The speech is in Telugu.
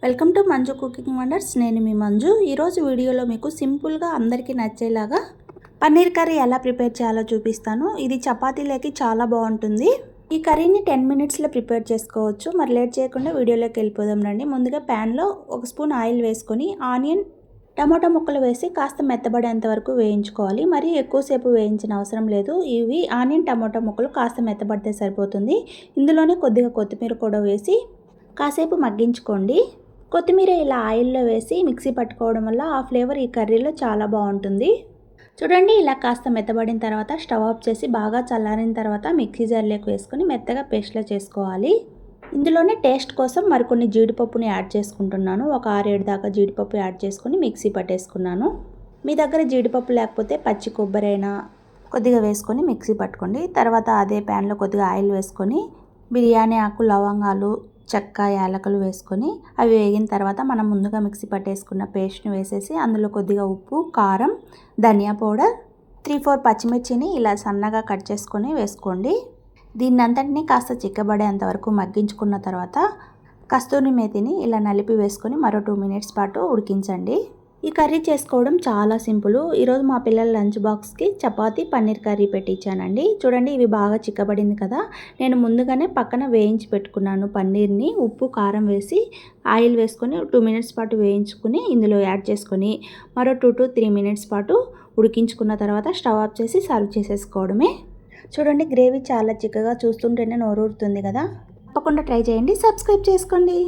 Welcome to Manju cooking wonders. నేను మీ మంజు. ఈరోజు వీడియోలో మీకు సింపుల్గా అందరికీ నచ్చేలాగా పన్నీర్ కర్రీ ఎలా ప్రిపేర్ చేయాలో చూపిస్తాను. ఇది చపాతీలోకి చాలా బాగుంటుంది. ఈ కర్రీని 10 మినిట్స్లో ప్రిపేర్ చేసుకోవచ్చు. మరి లేట్ చేయకుండా వీడియోలోకి వెళ్ళిపోదాం రండి. ముందుగా ప్యాన్లో 1 స్పూన్ ఆయిల్ వేసుకొని ఆనియన్, టమాటా ముక్కలు వేసి కాస్త మెత్తబడేంత వరకు వేయించుకోవాలి. మరి ఎక్కువసేపు వేయించిన అవసరం లేదు. ఇవి ఆనియన్ టమాటా ముక్కలు కాస్త మెత్తబడితే సరిపోతుంది. ఇందులోనే కొద్దిగా కొత్తిమీర కూడా వేసి కాసేపు మగ్గించుకోండి. కొత్తిమీర ఇలా ఆయిల్లో వేసి మిక్సీ పట్టుకోవడం వల్ల ఆ ఫ్లేవర్ ఈ కర్రీలో చాలా బాగుంటుంది. చూడండి, ఇలా కాస్త మెత్తబడిన తర్వాత స్టవ్ ఆఫ్ చేసి బాగా చల్లారిన తర్వాత మిక్సీ జార్లోకి వేసుకొని మెత్తగా పేస్ట్లా చేసుకోవాలి. ఇందులోనే టేస్ట్ కోసం మరికొన్ని జీడిపప్పుని యాడ్ చేసుకుంటున్నాను. ఒక 6-7 దాకా జీడిపప్పు యాడ్ చేసుకొని మిక్సీ పట్టేసుకున్నాను. మీ దగ్గర జీడిపప్పు లేకపోతే పచ్చి కొబ్బరి అయినా కొద్దిగా వేసుకొని మిక్సీ పట్టుకోండి. తర్వాత అదే ప్యాన్లో కొద్దిగా ఆయిల్ వేసుకొని బిర్యానీ ఆకు, లవంగాలు, చెక్క, యాలకులు వేసుకొని అవి వేగిన తర్వాత మనం ముందుగా మిక్సీ పట్టేసుకున్న పేస్ట్ని వేసేసి అందులో కొద్దిగా ఉప్పు, కారం, ధనియా పౌడర్, 3-4 పచ్చిమిర్చిని ఇలా సన్నగా కట్ చేసుకొని వేసుకోండి. దీన్నంతటినీ కాస్త చిక్కబడేంత వరకు మగ్గించుకున్న తర్వాత కస్తూరి మేతిని ఇలా నలిపి వేసుకొని మరో 2 మినిట్స్ పాటు ఉడికించండి. ఈ కర్రీ చేసుకోవడం చాలా సింపుల్. ఈరోజు మా పిల్లల లంచ్ బాక్స్కి చపాతీ, పన్నీర్ కర్రీ పెట్టించానండి. చూడండి, ఇవి బాగా చిక్కబడింది కదా. నేను ముందుగానే పక్కన వేయించి పెట్టుకున్నాను పన్నీర్ని. ఉప్పు, కారం వేసి ఆయిల్ వేసుకొని 2 మినిట్స్ పాటు వేయించుకుని ఇందులో యాడ్ చేసుకొని మరో 2 to 3 మినిట్స్ పాటు ఉడికించుకున్న తర్వాత స్టవ్ ఆఫ్ చేసి సర్వ్ చేసేసుకోవడమే. చూడండి, గ్రేవీ చాలా చిక్కగా చూస్తుంటేనే నోరూరుతుంది కదా. తప్పకుండా ట్రై చేయండి. సబ్స్క్రైబ్ చేసుకోండి.